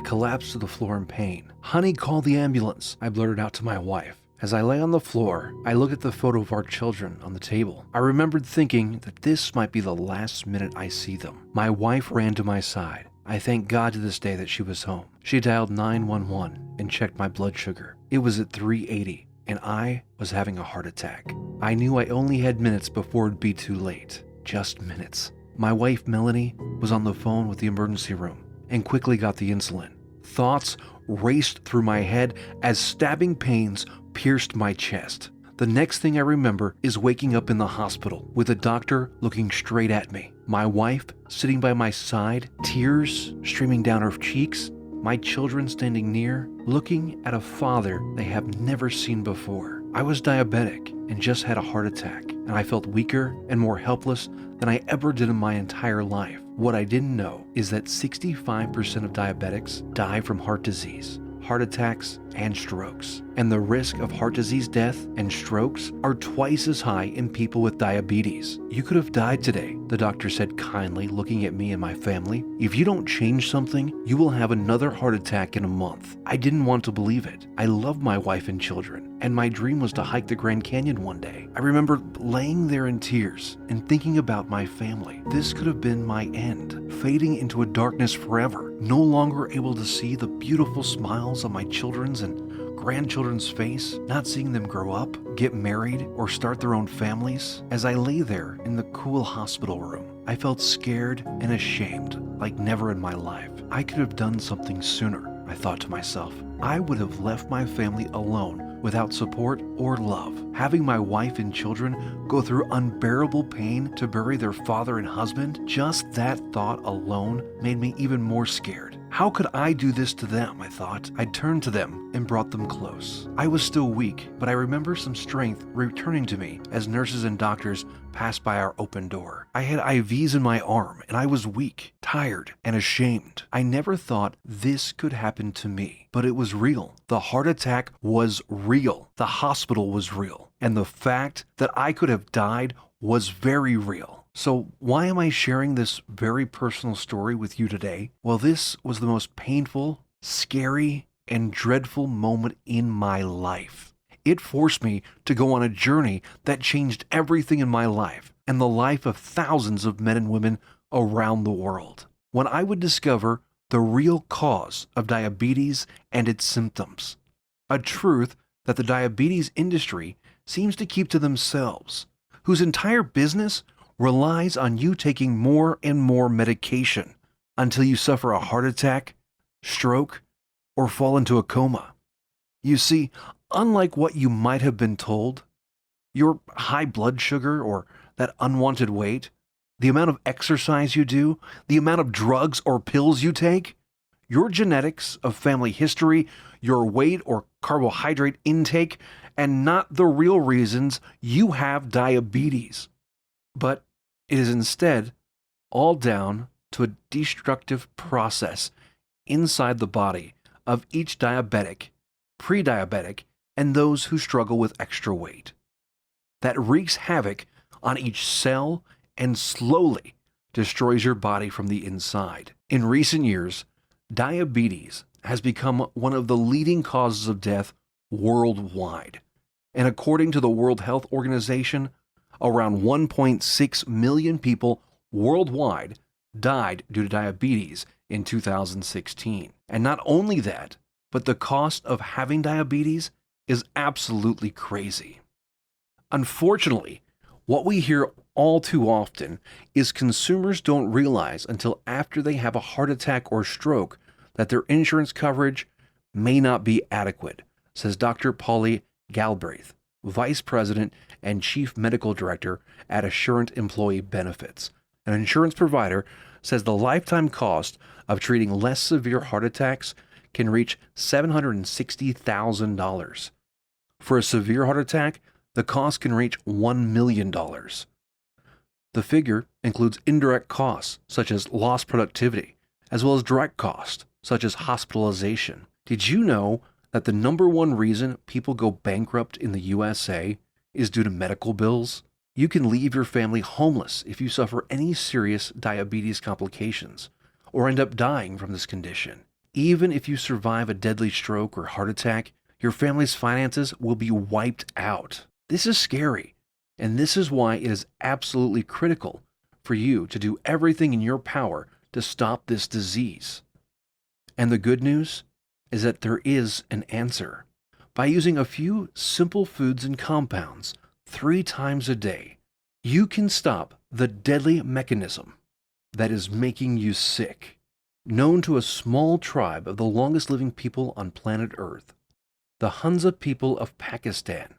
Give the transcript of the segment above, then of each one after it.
collapsed to the floor in pain. "Honey, call the ambulance," I blurted out to my wife. As I lay on the floor, I looked at the photo of our children on the table. I remembered thinking that this might be the last minute I see them. My wife ran to my side. I thank God to this day that she was home. She dialed 911 and checked my blood sugar. It was at 380, and I was having a heart attack. I knew I only had minutes before it'd be too late. Just minutes. My wife, Melanie, was on the phone with the emergency room and quickly got the insulin. Thoughts raced through my head as stabbing pains pierced my chest. The next thing I remember is waking up in the hospital with a doctor looking straight at me, my wife sitting by my side, tears streaming down her cheeks, my children standing near, looking at a father they have never seen before. I was diabetic and just had a heart attack, and I felt weaker and more helpless than I ever did in my entire life. What I didn't know is that 65% of diabetics die from heart disease, heart attacks, and strokes. And the risk of heart disease death and strokes are twice as high in people with diabetes. "You could have died today," the doctor said kindly, looking at me and my family. "If you don't change something, you will have another heart attack in a month." I didn't want to believe it. I love my wife and children, and my dream was to hike the Grand Canyon one day. I remember laying there in tears and thinking about my family. This could have been my end, fading into a darkness forever, no longer able to see the beautiful smiles on my children's and grandchildren's face, not seeing them grow up, get married, or start their own families. As I lay there in the cool hospital room, I felt scared and ashamed like never in my life. I could have done something sooner, I thought to myself. I would have left my family alone without support or love. Having my wife and children go through unbearable pain to bury their father and husband, just that thought alone made me even more scared. How could I do this to them, I thought. I turned to them and brought them close. I was still weak, but I remember some strength returning to me as nurses and doctors passed by our open door. I had IVs in my arm, and I was weak, tired, and ashamed. I never thought this could happen to me, but it was real. The heart attack was real. The hospital was real. And the fact that I could have died was very real. So why am I sharing this very personal story with you today? Well, this was the most painful, scary, and dreadful moment in my life. It forced me to go on a journey that changed everything in my life and the life of thousands of men and women around the world. When I would discover the real cause of diabetes and its symptoms, a truth that the diabetes industry seems to keep to themselves, whose entire business relies on you taking more and more medication until you suffer a heart attack, stroke, or fall into a coma. You see, unlike what you might have been told, your high blood sugar or that unwanted weight, the amount of exercise you do, the amount of drugs or pills you take, your genetics of family history, your weight or carbohydrate intake, and not the real reasons you have diabetes. But it is instead all down to a destructive process inside the body of each diabetic, pre-diabetic, and those who struggle with extra weight that wreaks havoc on each cell and slowly destroys your body from the inside. In recent years, diabetes has become one of the leading causes of death worldwide. And according to the World Health Organization, around 1.6 million people worldwide died due to diabetes in 2016. And not only that, but the cost of having diabetes is absolutely crazy. Unfortunately, what we hear all too often is consumers don't realize until after they have a heart attack or stroke that their insurance coverage may not be adequate, says Dr. Polly Galbraith, Vice President and Chief Medical Director at Assurant Employee Benefits. An insurance provider says the lifetime cost of treating less severe heart attacks can reach $760,000. For a severe heart attack, the cost can reach $1 million. The figure includes indirect costs, such as lost productivity, as well as direct costs, such as hospitalization. Did you know that the number one reason people go bankrupt in the USA is due to medical bills? You can leave your family homeless if you suffer any serious diabetes complications or end up dying from this condition. Even if you survive a deadly stroke or heart attack, your family's finances will be wiped out. This is scary, and this is why it is absolutely critical for you to do everything in your power to stop this disease. And the good news is that there is an answer. By using a few simple foods and compounds 3 times a day, you can stop the deadly mechanism that is making you sick. Known to a small tribe of the longest living people on planet Earth, the Hunza people of Pakistan,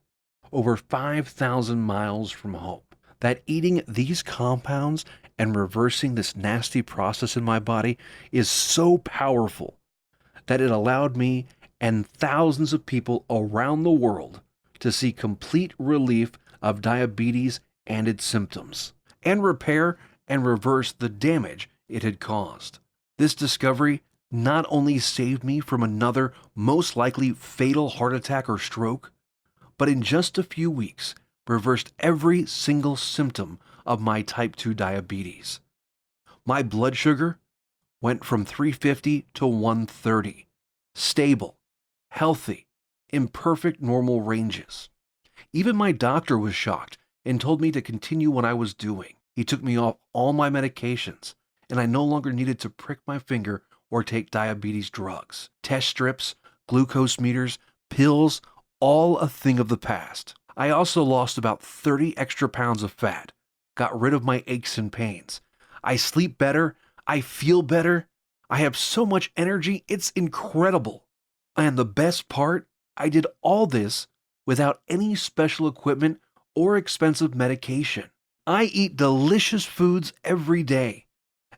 over 5,000 miles from home, that eating these compounds and reversing this nasty process in my body is so powerful that it allowed me and thousands of people around the world to see complete relief of diabetes and its symptoms, and repair and reverse the damage it had caused. This discovery not only saved me from another most likely fatal heart attack or stroke, but in just a few weeks reversed every single symptom of my type 2 diabetes. My blood sugar went from 350 to 130, stable, healthy, in perfect normal ranges. Even my doctor was shocked and told me to continue what I was doing. He took me off all my medications, and I no longer needed to prick my finger or take diabetes drugs. Test strips, glucose meters, pills, all a thing of the past. I also lost about 30 extra pounds of fat, got rid of my aches and pains. I sleep better, I feel better, I have so much energy, it's incredible. And the best part, I did all this without any special equipment or expensive medication. I eat delicious foods every day,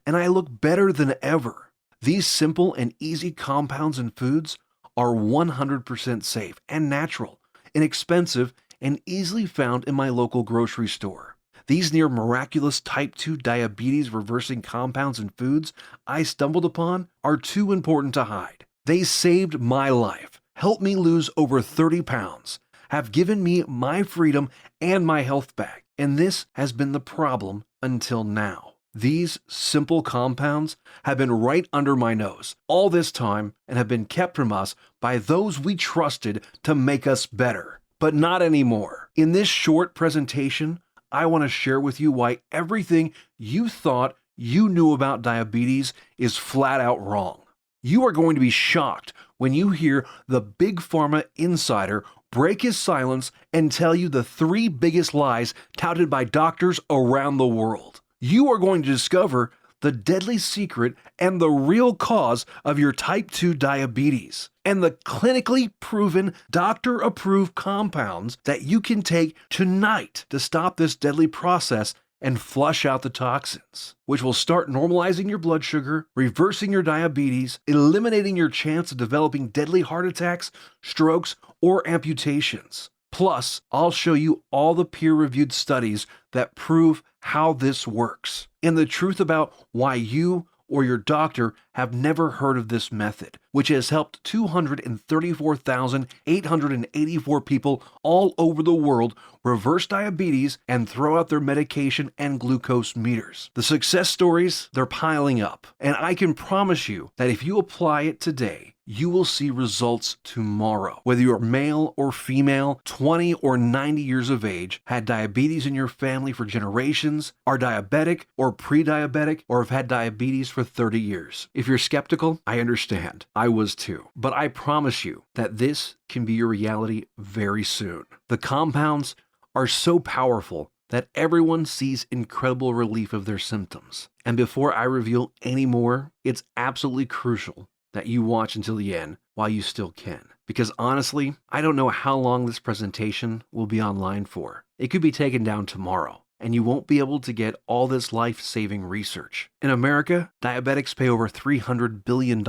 and I look better than ever. These simple and easy compounds and foods are 100% safe and natural, inexpensive, and easily found in my local grocery store. These near miraculous type 2 diabetes reversing compounds and foods I stumbled upon are too important to hide. They saved my life, helped me lose over 30 pounds, have given me my freedom and my health back, and this has been the problem until now. These simple compounds have been right under my nose all this time and have been kept from us by those we trusted to make us better. But not anymore. In this short presentation, I want to share with you why everything you thought you knew about diabetes is flat out wrong. You are going to be shocked when you hear the Big Pharma insider break his silence and tell you the 3 biggest lies touted by doctors around the world. You are going to discover the deadly secret and the real cause of your type 2 diabetes, and the clinically proven doctor-approved compounds that you can take tonight to stop this deadly process and flush out the toxins, which will start normalizing your blood sugar, reversing your diabetes, eliminating your chance of developing deadly heart attacks, strokes, or amputations. Plus, I'll show you all the peer-reviewed studies that prove how this works, and the truth about why you or your doctor have never heard of this method, which has helped 234,884 people all over the world reverse diabetes and throw out their medication and glucose meters. The success stories, they're piling up, and I can promise you that if you apply it today, you will see results tomorrow. Whether you're male or female, 20 or 90 years of age, had diabetes in your family for generations, are diabetic or pre-diabetic, or have had diabetes for 30 years. If you're skeptical, I understand. I was too. But I promise you that this can be your reality very soon. The compounds are so powerful that everyone sees incredible relief of their symptoms. And before I reveal any more, it's absolutely crucial that you watch until the end while you still can. Because honestly, I don't know how long this presentation will be online for. It could be taken down tomorrow, and you won't be able to get all this life-saving research. In America, diabetics pay over $300 billion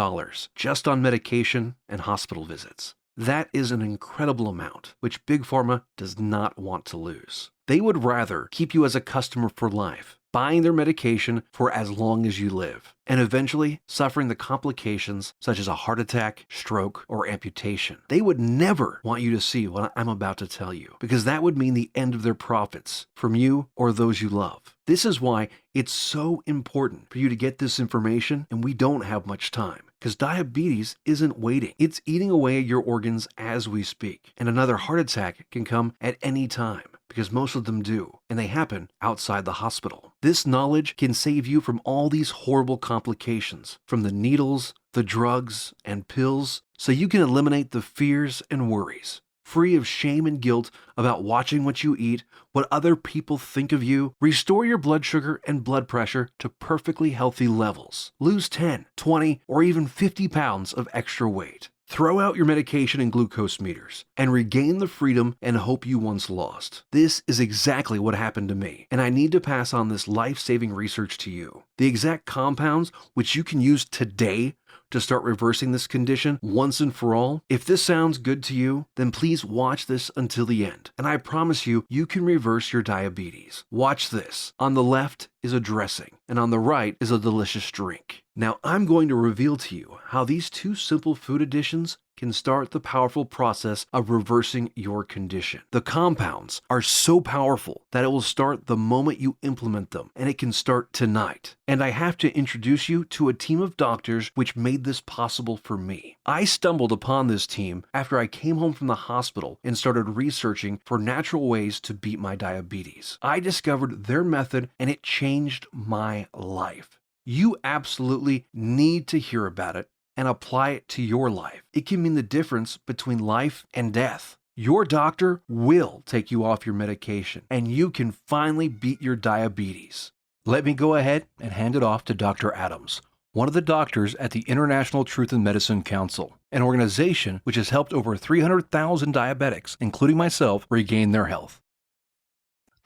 just on medication and hospital visits. That is an incredible amount, which Big Pharma does not want to lose. They would rather keep you as a customer for life, buying their medication for as long as you live, and eventually suffering the complications such as a heart attack, stroke, or amputation. They would never want you to see what I'm about to tell you, because that would mean the end of their profits from you or those you love. This is why it's so important for you to get this information, and we don't have much time. because diabetes isn't waiting. It's eating away at your organs as we speak. And another heart attack can come at any time, because most of them do, and they happen outside the hospital. This knowledge can save you from all these horrible complications, from the needles, the drugs, and pills, so you can eliminate the fears and worries. Free of shame and guilt about watching what you eat, what other people think of you, restore your blood sugar and blood pressure to perfectly healthy levels. Lose 10, 20, or even 50 pounds of extra weight. Throw out your medication and glucose meters and regain the freedom and hope you once lost. This is exactly what happened to me, and I need to pass on this life-saving research to you. The exact compounds which you can use today to start reversing this condition once and for all. If this sounds good to you, then please watch this until the end, and I promise you, you can reverse your diabetes. Watch this. On the left is a dressing, and on the right is a delicious drink. Now I'm going to reveal to you how these two simple food additions can start the powerful process of reversing your condition. The compounds are so powerful that it will start the moment you implement them, and it can start tonight. And I have to introduce you to a team of doctors which made this possible for me. I stumbled upon this team after I came home from the hospital and started researching for natural ways to beat my diabetes. I discovered their method, and it changed my life. You absolutely need to hear about it and apply it to your life. It can mean the difference between life and death. Your doctor will take you off your medication, and you can finally beat your diabetes. Let me go ahead and hand it off to Dr. Adams, one of the doctors at the International Truth in Medicine Council, an organization which has helped over 300,000 diabetics, including myself, regain their health.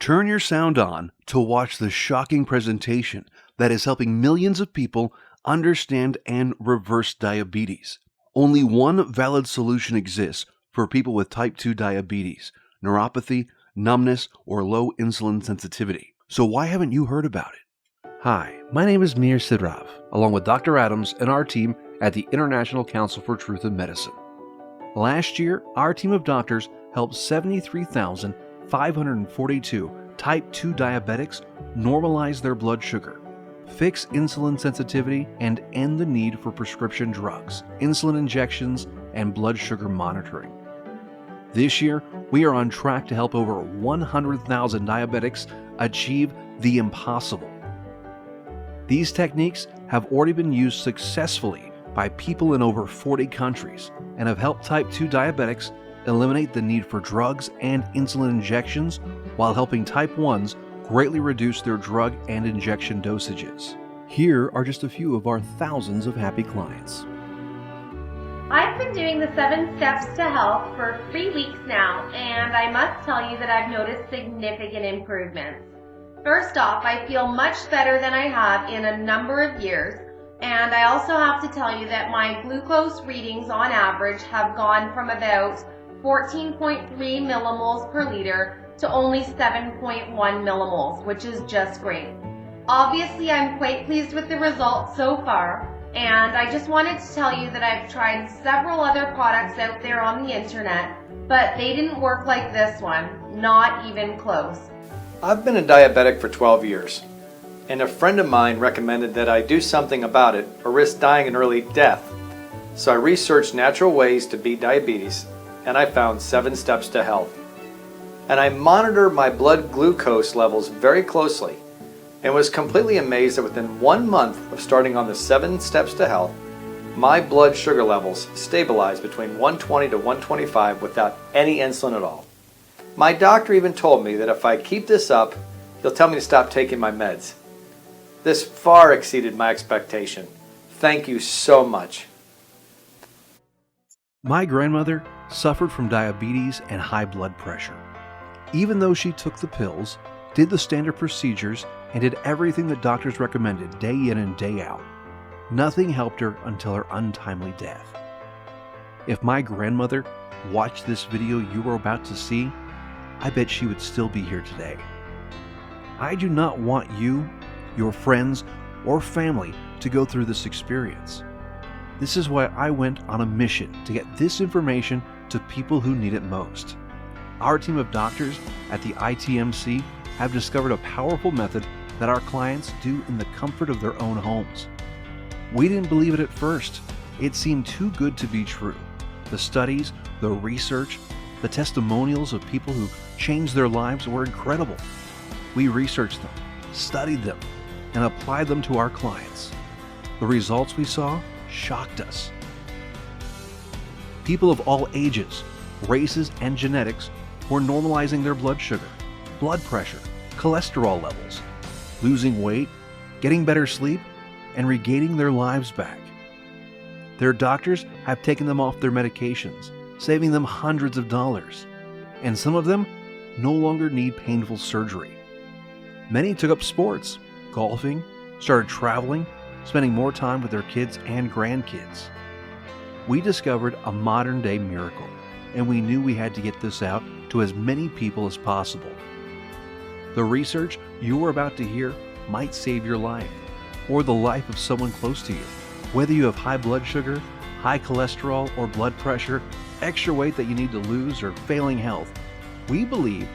Turn your sound on to watch the shocking presentation that is helping millions of people understand and reverse diabetes. Only one valid solution exists for people with type 2 diabetes, neuropathy, numbness, or low insulin sensitivity. So why haven't you heard about it? Hi, my name is Mir Sidrav, along with Dr. Adams and our team at the International Council for Truth in Medicine. Last year, our team of doctors helped 73,542 type 2 diabetics normalize their blood sugar, fix insulin sensitivity, and end the need for prescription drugs, insulin injections, and blood sugar monitoring. This year, we are on track to help over 100,000 diabetics achieve the impossible. These techniques have already been used successfully by people in over 40 countries and have helped type 2 diabetics eliminate the need for drugs and insulin injections while helping type 1s greatly reduce their drug and injection dosages. Here are just a few of our thousands of happy clients. I've been doing the 7 Steps to Health for 3 weeks now, and I must tell you that I've noticed significant improvements. First off, I feel much better than I have in a number of years, and I also have to tell you that my glucose readings on average have gone from about 14.3 millimoles per liter to only 7.1 millimoles, which is just great. Obviously, I'm quite pleased with the results so far, and I just wanted to tell you that I've tried several other products out there on the internet, but they didn't work like this one, not even close. I've been a diabetic for 12 years, and a friend of mine recommended that I do something about it or risk dying an early death. So I researched natural ways to beat diabetes, and I found 7 Steps to Health. And I monitor my blood glucose levels very closely and was completely amazed that within 1 month of starting on the 7 Steps to Health, my blood sugar levels stabilized between 120 to 125 without any insulin at all. My doctor even told me that if I keep this up, he'll tell me to stop taking my meds. This far exceeded my expectation. Thank you so much. My grandmother suffered from diabetes and high blood pressure. Even though she took the pills, did the standard procedures, and did everything that doctors recommended day in and day out, nothing helped her until her untimely death. If my grandmother watched this video you are about to see, I bet she would still be here today. I do not want you, your friends, or family to go through this experience. This is why I went on a mission to get this information to people who need it most. Our team of doctors at the ITMC have discovered a powerful method that our clients do in the comfort of their own homes. We didn't believe it at first, It seemed too good to be true. The studies, the research, the testimonials of people who changed their lives were incredible. We researched them, studied them, and applied them to our clients. The results we saw shocked us. People of all ages, races, and genetics were normalizing their blood sugar, blood pressure, cholesterol levels, losing weight, getting better sleep, and regaining their lives back. Their doctors have taken them off their medications, saving them hundreds of dollars, and some of them no longer need painful surgery. Many took up sports, golfing, started traveling, spending more time with their kids and grandkids. We discovered a modern-day miracle, and we knew we had to get this out to as many people as possible. The research you are about to hear might save your life, or the life of someone close to you. Whether you have high blood sugar, high cholesterol or blood pressure, extra weight that you need to lose, or failing health, we believe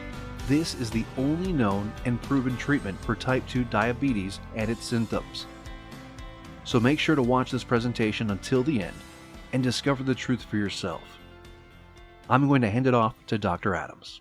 this is the only known and proven treatment for type 2 diabetes and its symptoms. So make sure to watch this presentation until the end and discover the truth for yourself. I'm going to hand it off to Dr. Adams.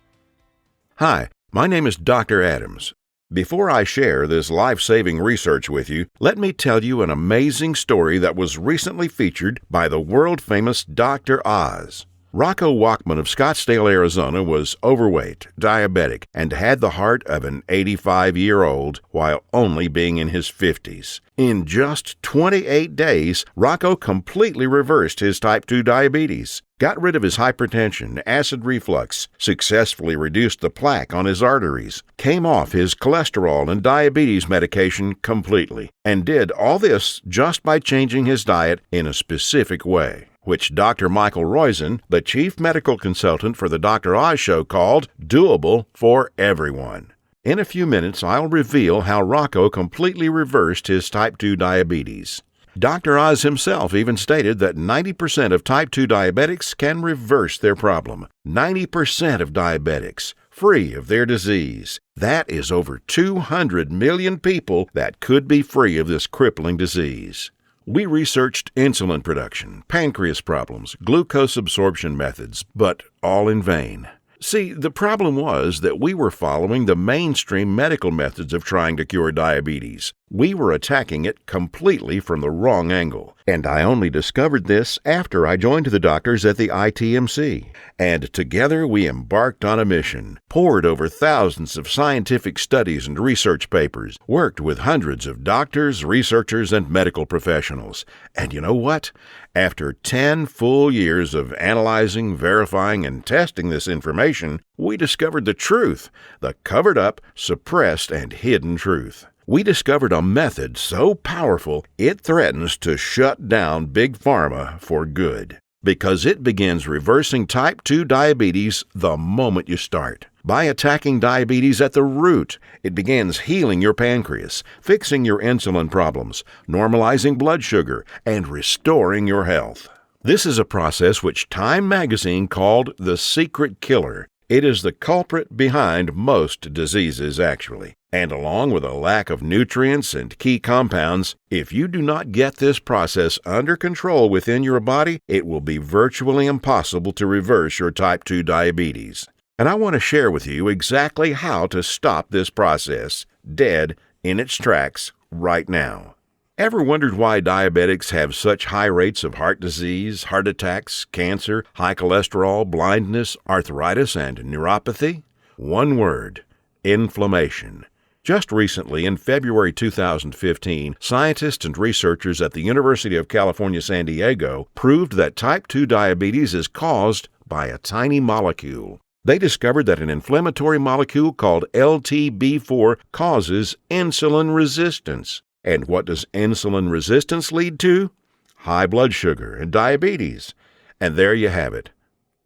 Hi, my name is Dr. Adams. Before I share this life-saving research with you, let me tell you an amazing story that was recently featured by the world-famous Dr. Oz. Rocco Walkman of Scottsdale, Arizona was overweight, diabetic, and had the heart of an 85-year-old while only being in his 50s. In just 28 days, Rocco completely reversed his type 2 diabetes, got rid of his hypertension, acid reflux, successfully reduced the plaque on his arteries, came off his cholesterol and diabetes medication completely, and did all this just by changing his diet in a specific way, which Dr. Michael Roizen, the chief medical consultant for the Dr. Oz Show, called doable for everyone. In a few minutes, I'll reveal how Rocco completely reversed his type 2 diabetes. Dr. Oz himself even stated that 90% of type 2 diabetics can reverse their problem. 90% of diabetics free of their disease. That is over 200 million people that could be free of this crippling disease. We researched insulin production, pancreas problems, glucose absorption methods, but all in vain. See, the problem was that we were following the mainstream medical methods of trying to cure diabetes. We were attacking it completely from the wrong angle, and I only discovered this after I joined the doctors at the ITMC. And together we embarked on a mission, pored over thousands of scientific studies and research papers, worked with hundreds of doctors, researchers, and medical professionals. And you know what? After 10 full years of analyzing, verifying, and testing this information, we discovered the truth, the covered-up, suppressed, and hidden truth. We discovered a method so powerful it threatens to shut down Big Pharma for good, because it begins reversing type 2 diabetes the moment you start. By attacking diabetes at the root, it begins healing your pancreas, fixing your insulin problems, normalizing blood sugar, and restoring your health. This is a process which Time magazine called the secret killer. It is the culprit behind most diseases, actually. And along with a lack of nutrients and key compounds, if you do not get this process under control within your body, it will be virtually impossible to reverse your type 2 diabetes. And I want to share with you exactly how to stop this process dead in its tracks right now. Ever wondered why diabetics have such high rates of heart disease, heart attacks, cancer, high cholesterol, blindness, arthritis, and neuropathy? One word: inflammation. Just recently, in February 2015, scientists and researchers at the University of California, San Diego proved that type 2 diabetes is caused by a tiny molecule. They discovered that an inflammatory molecule called LTB4 causes insulin resistance. And what does insulin resistance lead to? High blood sugar and diabetes. And there you have it.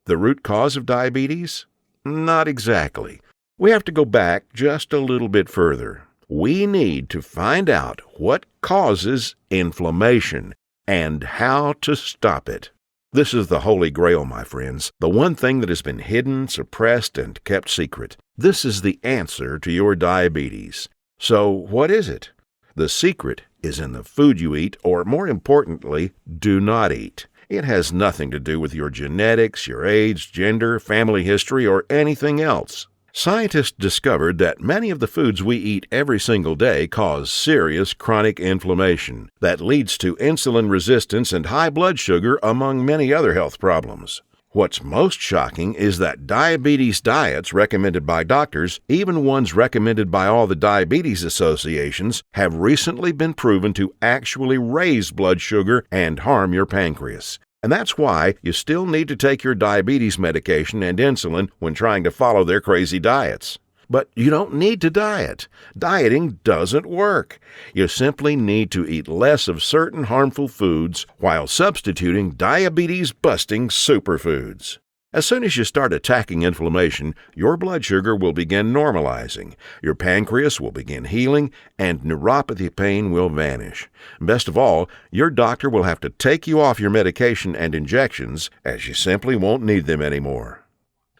The root cause of diabetes? Not exactly. We have to go back just a little bit further. We need to find out what causes inflammation and how to stop it. This is the Holy Grail, my friends, the one thing that has been hidden, suppressed, and kept secret. This is the answer to your diabetes. So what is it? The secret is in the food you eat, or more importantly, do not eat. It has nothing to do with your genetics, your age, gender, family history, or anything else. Scientists discovered that many of the foods we eat every single day cause serious chronic inflammation that leads to insulin resistance and high blood sugar, among many other health problems. What's most shocking is that diabetes diets recommended by doctors, even ones recommended by all the diabetes associations, have recently been proven to actually raise blood sugar and harm your pancreas. And that's why you still need to take your diabetes medication and insulin when trying to follow their crazy diets. But you don't need to diet. Dieting doesn't work. You simply need to eat less of certain harmful foods while substituting diabetes-busting superfoods. As soon as you start attacking inflammation, your blood sugar will begin normalizing, your pancreas will begin healing, and neuropathy pain will vanish. Best of all, your doctor will have to take you off your medication and injections, as you simply won't need them anymore.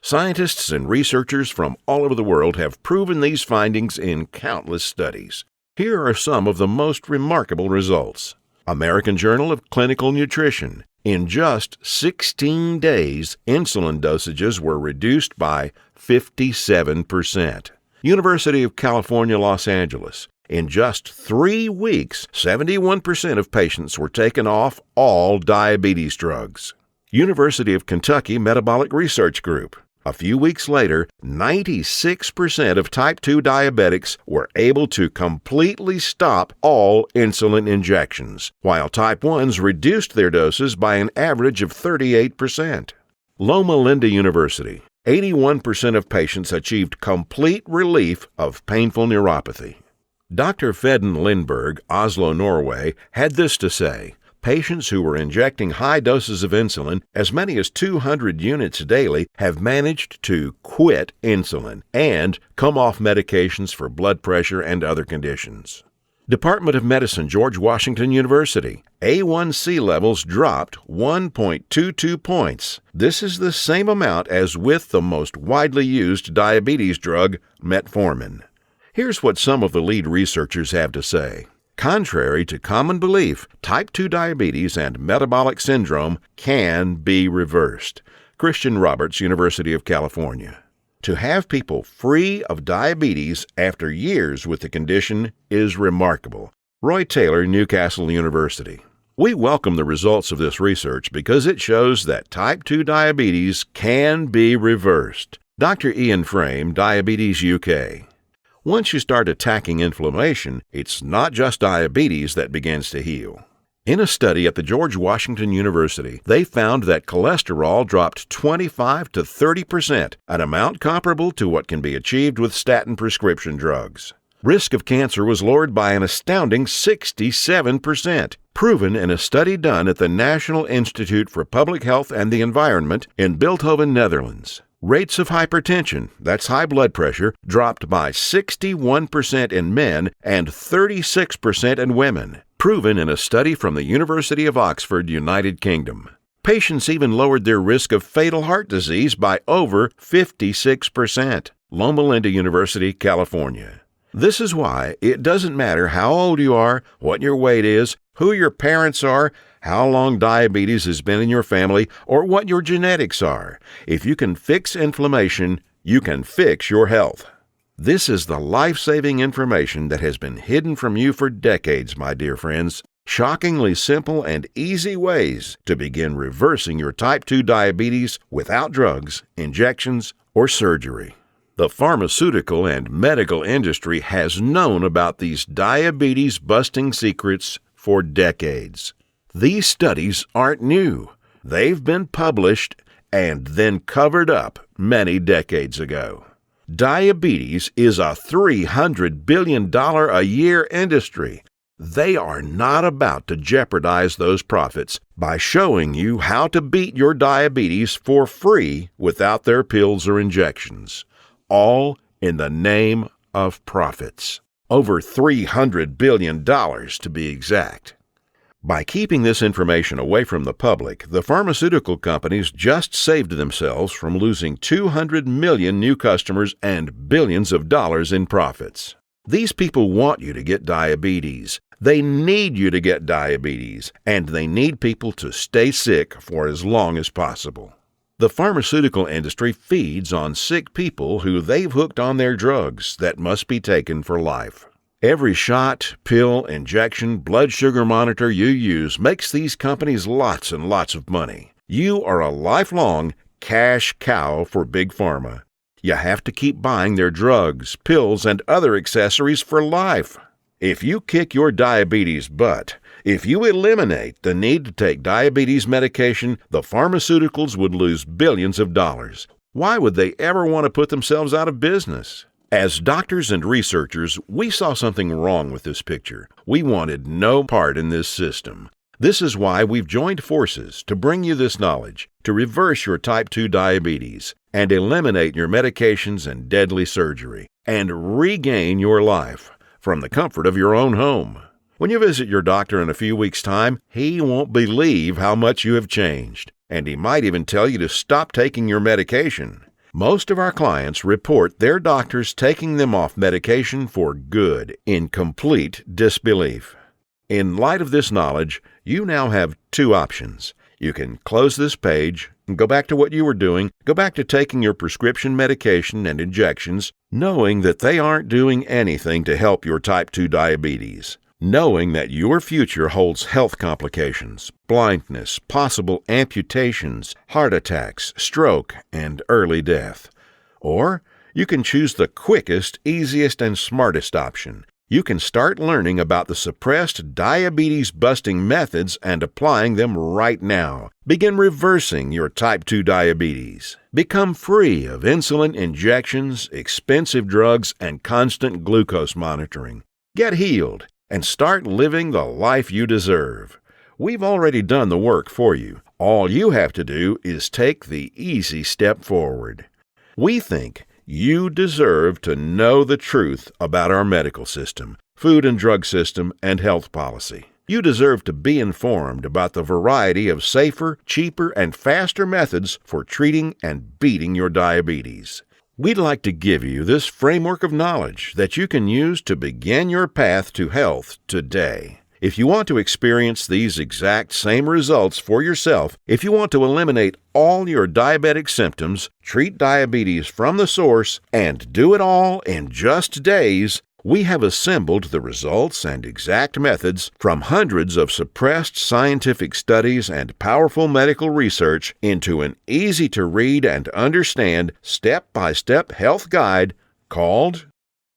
Scientists and researchers from all over the world have proven these findings in countless studies. Here are some of the most remarkable results. American Journal of Clinical Nutrition. In just 16 days, insulin dosages were reduced by 57%. University of California, Los Angeles. In just 3 weeks, 71% of patients were taken off all diabetes drugs. University of Kentucky Metabolic Research Group. A few weeks later, 96% of type 2 diabetics were able to completely stop all insulin injections, while type 1s reduced their doses by an average of 38%. Loma Linda University. 81% of patients achieved complete relief of painful neuropathy. Dr. Fedden Lindberg, Oslo, Norway, had this to say: patients who were injecting high doses of insulin, as many as 200 units daily, have managed to quit insulin and come off medications for blood pressure and other conditions. Department of Medicine, George Washington University. A1C levels dropped 1.22 points. This is the same amount as with the most widely used diabetes drug, metformin. Here's what some of the lead researchers have to say. Contrary to common belief, type 2 diabetes and metabolic syndrome can be reversed. Christian Roberts, University of California. To have people free of diabetes after years with the condition is remarkable. Roy Taylor, Newcastle University. We welcome the results of this research because it shows that type 2 diabetes can be reversed. Dr. Ian Frame, Diabetes UK. Once you start attacking inflammation, it's not just diabetes that begins to heal. In a study at the George Washington University, they found that cholesterol dropped 25 to 30%, an amount comparable to what can be achieved with statin prescription drugs. Risk of cancer was lowered by an astounding 67%, proven in a study done at the National Institute for Public Health and the Environment in Bilthoven, Netherlands. Rates of hypertension, that's high blood pressure, dropped by 61% in men and 36% in women, proven in a study from the University of Oxford, United Kingdom. Patients even lowered their risk of fatal heart disease by over 56%. Loma Linda University, California. This is why it doesn't matter how old you are, what your weight is, who your parents are, how long diabetes has been in your family, or what your genetics are. If you can fix inflammation, you can fix your health. This is the life-saving information that has been hidden from you for decades, my dear friends. Shockingly simple and easy ways to begin reversing your type 2 diabetes without drugs, injections, or surgery. The pharmaceutical and medical industry has known about these diabetes-busting secrets for decades. These studies aren't new. They've been published and then covered up many decades ago. Diabetes is a $300 billion a year industry. They are not about to jeopardize those profits by showing you how to beat your diabetes for free without their pills or injections. All in the name of profits. Over $300 billion to be exact. By keeping this information away from the public, the pharmaceutical companies just saved themselves from losing 200 million new customers and billions of dollars in profits. These people want you to get diabetes. They need you to get diabetes, and they need people to stay sick for as long as possible. The pharmaceutical industry feeds on sick people who they've hooked on their drugs that must be taken for life. Every shot, pill, injection, blood sugar monitor you use makes these companies lots and lots of money. You are a lifelong cash cow for Big Pharma. You have to keep buying their drugs, pills, and other accessories for life. If you kick your diabetes butt, if you eliminate the need to take diabetes medication, the pharmaceuticals would lose billions of dollars. Why would they ever want to put themselves out of business? As doctors and researchers, we saw something wrong with this picture. We wanted no part in this system. This is why we've joined forces to bring you this knowledge, to reverse your type 2 diabetes, and eliminate your medications and deadly surgery, and regain your life from the comfort of your own home. When you visit your doctor in a few weeks' time, he won't believe how much you have changed, and he might even tell you to stop taking your medication. Most of our clients report their doctors taking them off medication for good, in complete disbelief. In light of this knowledge, you now have two options. You can close this page and go back to what you were doing, go back to taking your prescription medication and injections, knowing that they aren't doing anything to help your type 2 diabetes, knowing that your future holds health complications, blindness, possible amputations, heart attacks, stroke, and early death. Or you can choose the quickest, easiest, and smartest option. You can start learning about the suppressed diabetes-busting methods and applying them right now. Begin reversing your type 2 diabetes. Become free of insulin injections, expensive drugs, and constant glucose monitoring. Get healed and start living the life you deserve. We've already done the work for you. All you have to do is take the easy step forward. We think you deserve to know the truth about our medical system, food and drug system, and health policy. You deserve to be informed about the variety of safer, cheaper, and faster methods for treating and beating your diabetes. We'd like to give you this framework of knowledge that you can use to begin your path to health today. If you want to experience these exact same results for yourself, if you want to eliminate all your diabetic symptoms, treat diabetes from the source, and do it all in just days, we have assembled the results and exact methods from hundreds of suppressed scientific studies and powerful medical research into an easy-to-read and understand step-by-step health guide called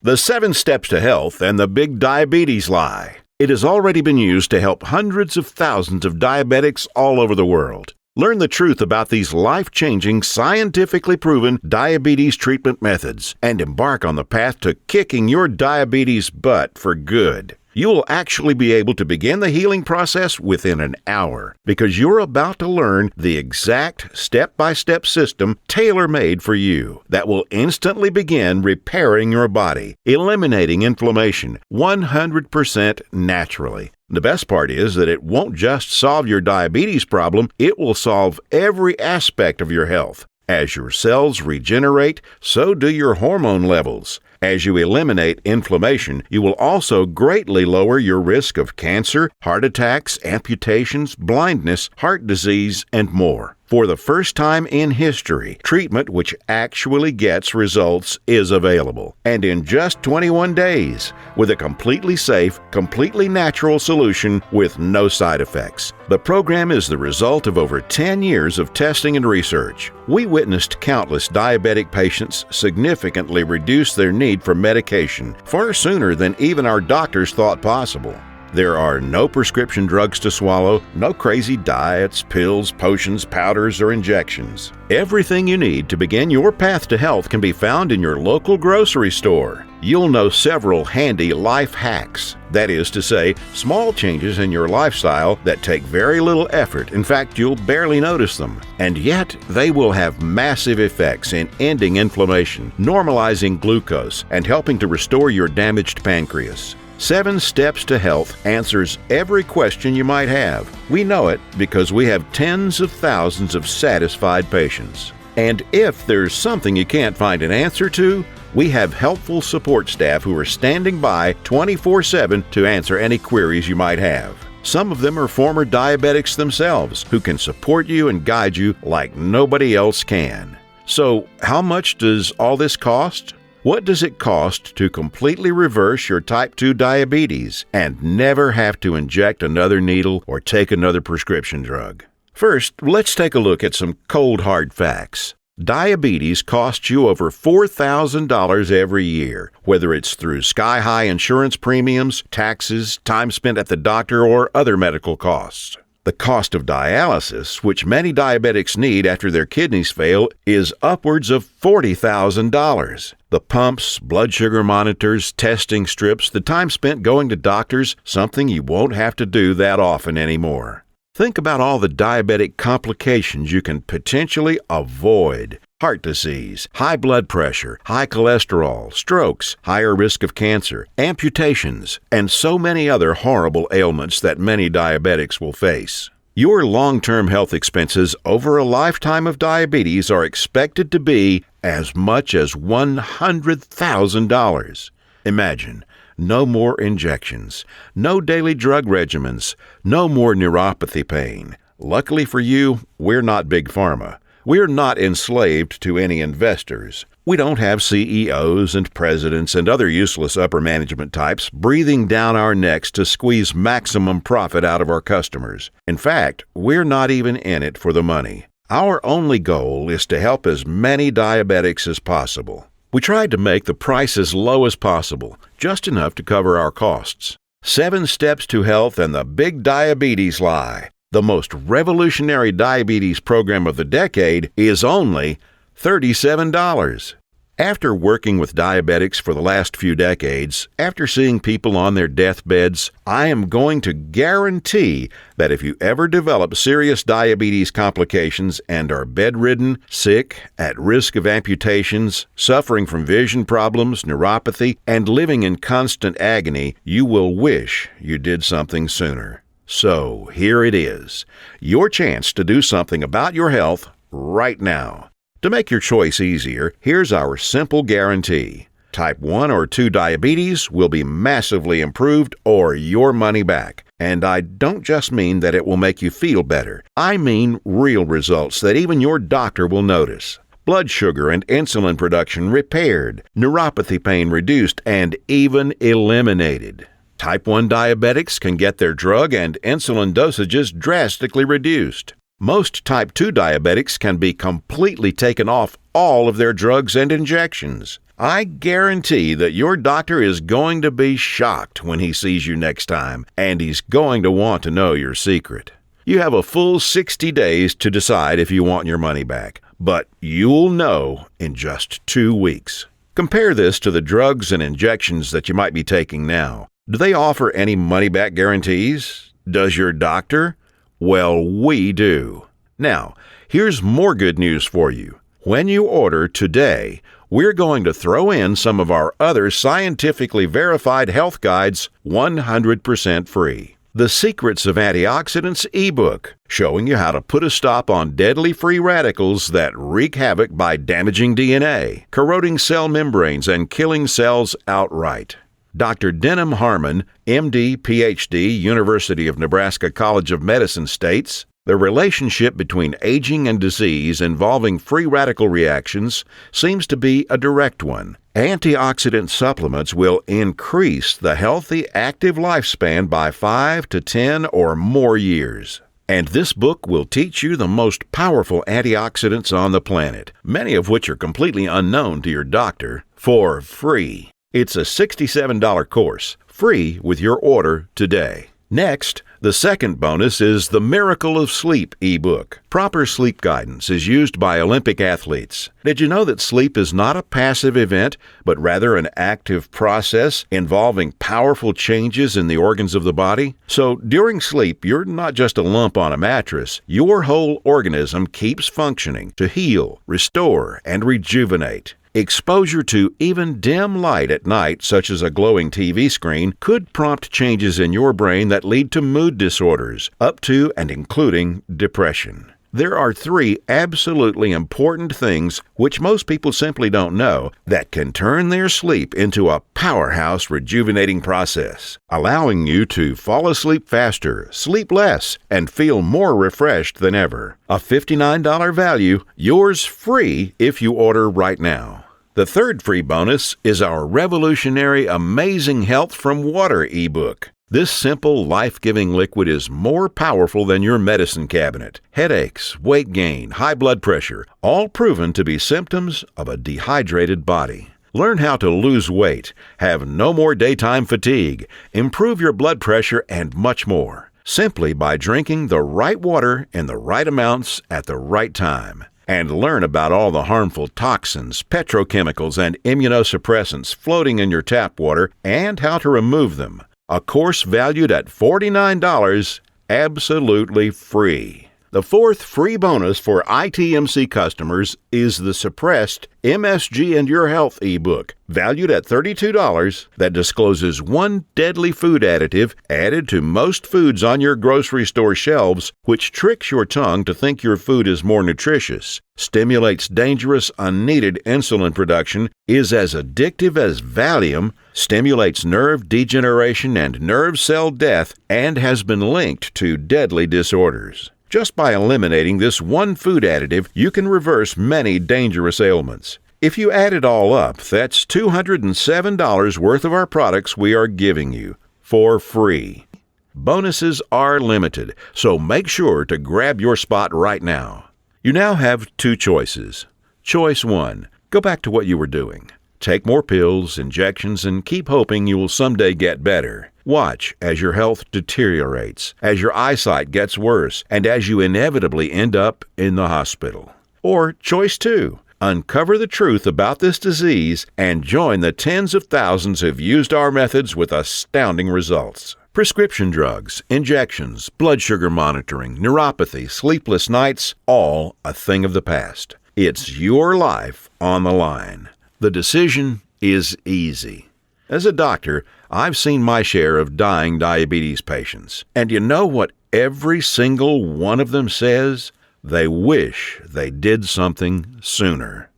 The 7 Steps to Health and the Big Diabetes Lie. It has already been used to help hundreds of thousands of diabetics all over the world. Learn the truth about these life-changing, scientifically proven diabetes treatment methods and embark on the path to kicking your diabetes butt for good. You will actually be able to begin the healing process within an hour because you're about to learn the exact step-by-step system tailor-made for you that will instantly begin repairing your body, eliminating inflammation 100% naturally. The best part is that it won't just solve your diabetes problem, it will solve every aspect of your health. As your cells regenerate, so do your hormone levels. As you eliminate inflammation, you will also greatly lower your risk of cancer, heart attacks, amputations, blindness, heart disease, and more. For the first time in history, treatment which actually gets results is available, and in just 21 days, with a completely safe, completely natural solution with no side effects. The program is the result of over 10 years of testing and research. We witnessed countless diabetic patients significantly reduce their need for medication far sooner than even our doctors thought possible. There are no prescription drugs to swallow, no crazy diets, pills, potions, powders, or injections. Everything you need to begin your path to health can be found in your local grocery store. You'll know several handy life hacks. That is to say, small changes in your lifestyle that take very little effort. In fact, you'll barely notice them. And yet, they will have massive effects in ending inflammation, normalizing glucose, and helping to restore your damaged pancreas. 7 Steps to Health answers every question you might have. We know it because we have tens of thousands of satisfied patients. And if there's something you can't find an answer to, we have helpful support staff who are standing by 24/7 to answer any queries you might have. Some of them are former diabetics themselves who can support you and guide you like nobody else can. So, how much does all this cost? What does it cost to completely reverse your type 2 diabetes and never have to inject another needle or take another prescription drug? First, let's take a look at some cold hard facts. Diabetes costs you over $4,000 every year, whether it's through sky-high insurance premiums, taxes, time spent at the doctor, or other medical costs. The cost of dialysis, which many diabetics need after their kidneys fail, is upwards of $40,000. The pumps, blood sugar monitors, testing strips, the time spent going to doctors, something you won't have to do that often anymore. Think about all the diabetic complications you can potentially avoid. Heart disease, high blood pressure, high cholesterol, strokes, higher risk of cancer, amputations, and so many other horrible ailments that many diabetics will face. Your long-term health expenses over a lifetime of diabetes are expected to be as much as $100,000. Imagine. No more injections, no daily drug regimens, no more neuropathy pain. Luckily for you, we're not Big Pharma. We're not enslaved to any investors. We don't have CEOs and presidents and other useless upper management types breathing down our necks to squeeze maximum profit out of our customers. In fact, we're not even in it for the money. Our only goal is to help as many diabetics as possible. We tried to make the price as low as possible, just enough to cover our costs. 7 Steps to Health and the Big Diabetes Lie, the most revolutionary diabetes program of the decade, is only $37. After working with diabetics for the last few decades, after seeing people on their deathbeds, I am going to guarantee that if you ever develop serious diabetes complications and are bedridden, sick, at risk of amputations, suffering from vision problems, neuropathy, and living in constant agony, you will wish you did something sooner. So, here it is, your chance to do something about your health right now. To make your choice easier, here's our simple guarantee. Type 1 or 2 diabetes will be massively improved or your money back. And I don't just mean that it will make you feel better. I mean real results that even your doctor will notice. Blood sugar and insulin production repaired, neuropathy pain reduced, and even eliminated. Type 1 diabetics can get their drug and insulin dosages drastically reduced. Most type 2 diabetics can be completely taken off all of their drugs and injections. I guarantee that your doctor is going to be shocked when he sees you next time, and he's going to want to know your secret. You have a full 60 days to decide if you want your money back, but you'll know in just 2 weeks. Compare this to the drugs and injections that you might be taking now. Do they offer any money-back guarantees? Does your doctor? Well, we do. Now, here's more good news for you. When you order today, we're going to throw in some of our other scientifically verified health guides 100% free. The Secrets of Antioxidants ebook, showing you how to put a stop on deadly free radicals that wreak havoc by damaging DNA, corroding cell membranes, and killing cells outright. Dr. Denham Harmon, MD, PhD, University of Nebraska College of Medicine states, the relationship between aging and disease involving free radical reactions seems to be a direct one. Antioxidant supplements will increase the healthy, active lifespan by 5 to 10 or more years. And this book will teach you the most powerful antioxidants on the planet, many of which are completely unknown to your doctor, for free. It's a $67 course, free with your order today. Next, the second bonus is the Miracle of Sleep ebook. Proper sleep guidance is used by Olympic athletes. Did you know that sleep is not a passive event, but rather an active process involving powerful changes in the organs of the body? So during sleep, you're not just a lump on a mattress. Your whole organism keeps functioning to heal, restore, and rejuvenate. Exposure to even dim light at night, such as a glowing TV screen, could prompt changes in your brain that lead to mood disorders, up to and including depression. There are 3 absolutely important things which most people simply don't know that can turn their sleep into a powerhouse rejuvenating process, allowing you to fall asleep faster, sleep less, and feel more refreshed than ever. A $59 value, yours free if you order right now. The third free bonus is our revolutionary Amazing Health from Water ebook. This simple, life-giving liquid is more powerful than your medicine cabinet. Headaches, weight gain, high blood pressure, all proven to be symptoms of a dehydrated body. Learn how to lose weight, have no more daytime fatigue, improve your blood pressure, and much more, simply by drinking the right water in the right amounts at the right time. And learn about all the harmful toxins, petrochemicals, and immunosuppressants floating in your tap water and how to remove them. A course valued at $49, absolutely free. The fourth free bonus for ITMC customers is the suppressed MSG and Your Health ebook, valued at $32, that discloses one deadly food additive added to most foods on your grocery store shelves, which tricks your tongue to think your food is more nutritious, stimulates dangerous, unneeded insulin production, is as addictive as Valium, stimulates nerve degeneration and nerve cell death, and has been linked to deadly disorders. Just by eliminating this one food additive, you can reverse many dangerous ailments. If you add it all up, that's $207 worth of our products we are giving you for free. Bonuses are limited, so make sure to grab your spot right now. You now have 2 choices. Choice 1, go back to what you were doing. Take more pills, injections, and keep hoping you will someday get better. Watch as your health deteriorates, as your eyesight gets worse, and as you inevitably end up in the hospital. Or choice 2, uncover the truth about this disease and join the tens of thousands who've used our methods with astounding results. Prescription drugs, injections, blood sugar monitoring, neuropathy, sleepless nights, all a thing of the past. It's your life on the line. The decision is easy. As a doctor, I've seen my share of dying diabetes patients. And you know what every single one of them says? They wish they did something sooner.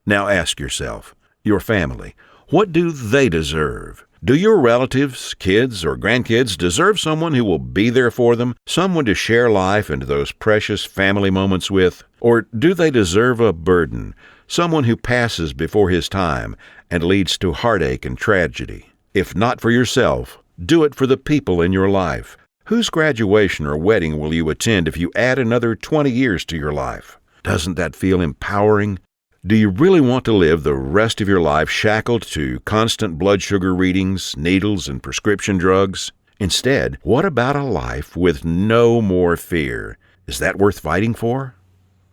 Now ask yourself, your family, what do they deserve? Do your relatives, kids, or grandkids deserve someone who will be there for them, someone to share life and those precious family moments with? Or do they deserve a burden, someone who passes before his time and leads to heartache and tragedy? If not for yourself, do it for the people in your life. Whose graduation or wedding will you attend if you add another 20 years to your life? Doesn't that feel empowering? Do you really want to live the rest of your life shackled to constant blood sugar readings, needles, and prescription drugs? Instead, what about a life with no more fear? Is that worth fighting for?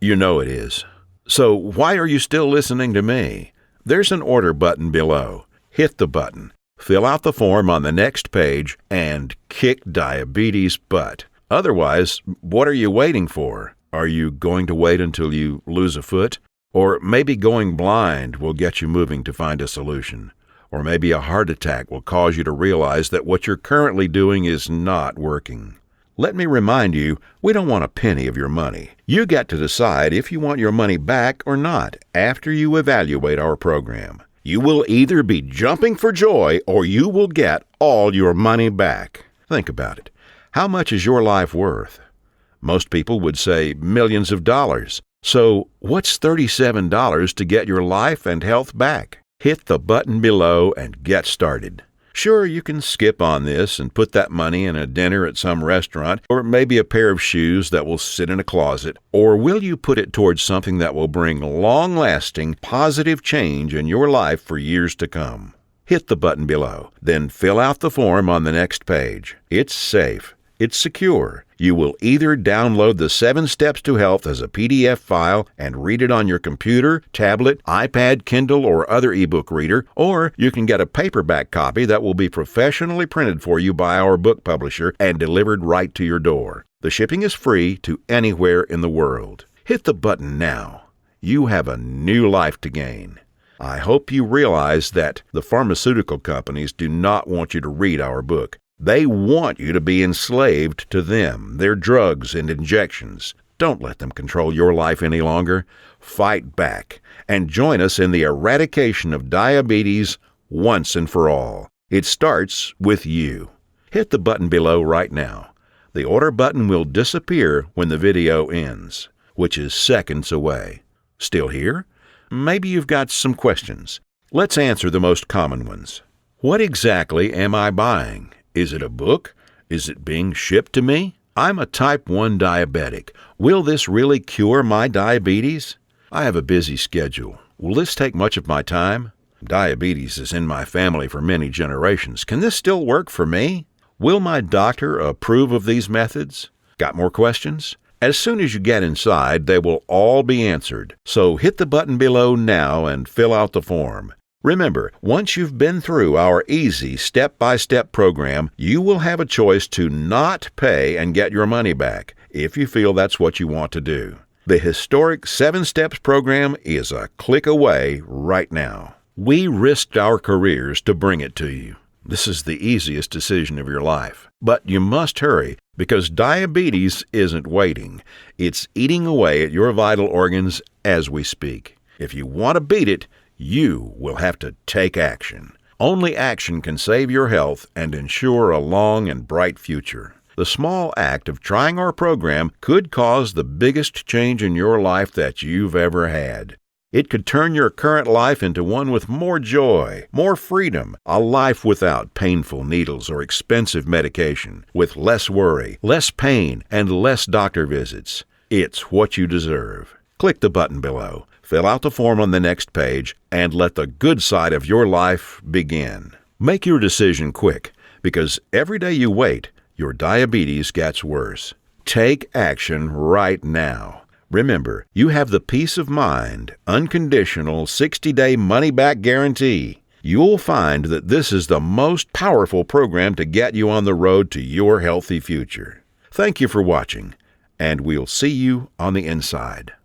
You know it is. So why are you still listening to me? There's an order button below. Hit the button, fill out the form on the next page, and kick diabetes butt. Otherwise, what are you waiting for? Are you going to wait until you lose a foot? Or maybe going blind will get you moving to find a solution. Or maybe a heart attack will cause you to realize that what you're currently doing is not working. Let me remind you, we don't want a penny of your money. You get to decide if you want your money back or not after you evaluate our program. You will either be jumping for joy or you will get all your money back. Think about it. How much is your life worth? Most people would say millions of dollars. So what's $37 to get your life and health back? Hit the button below and get started. Sure, you can skip on this and put that money in a dinner at some restaurant, or maybe a pair of shoes that will sit in a closet. Or will you put it towards something that will bring long-lasting, positive change in your life for years to come? Hit the button below, then fill out the form on the next page. It's safe. It's secure. You will either download the 7 Steps to Health as a PDF file and read it on your computer, tablet, iPad, Kindle, or other ebook reader, or you can get a paperback copy that will be professionally printed for you by our book publisher and delivered right to your door. The shipping is free to anywhere in the world. Hit the button now. You have a new life to gain. I hope you realize that the pharmaceutical companies do not want you to read our book. They want you to be enslaved to them, their drugs and injections. Don't let them control your life any longer. Fight back and join us in the eradication of diabetes once and for all. It starts with you. Hit the button below right now. The order button will disappear when the video ends, which is seconds away. Still here? Maybe you've got some questions. Let's answer the most common ones. What exactly am I buying? Is it a book? Is it being shipped to me? I'm a type 1 diabetic. Will this really cure my diabetes? I have a busy schedule. Will this take much of my time? Diabetes is in my family for many generations. Can this still work for me? Will my doctor approve of these methods? Got more questions? As soon as you get inside, they will all be answered. So hit the button below now and fill out the form. Remember, once you've been through our easy step-by-step program, you will have a choice to not pay and get your money back, if you feel that's what you want to do. The historic 7 Steps program is a click away right now. We risked our careers to bring it to you. This is the easiest decision of your life. But you must hurry, because diabetes isn't waiting. It's eating away at your vital organs as we speak. If you want to beat it, you will have to take action. Only action can save your health and ensure a long and bright future. The small act of trying our program could cause the biggest change in your life that you've ever had. It could turn your current life into one with more joy, more freedom, a life without painful needles or expensive medication, with less worry, less pain, and less doctor visits. It's what you deserve. Click the button below, fill out the form on the next page, and let the good side of your life begin. Make your decision quick, because every day you wait, your diabetes gets worse. Take action right now. Remember, you have the peace of mind, unconditional 60-day money-back guarantee. You'll find that this is the most powerful program to get you on the road to your healthy future. Thank you for watching, and we'll see you on the inside.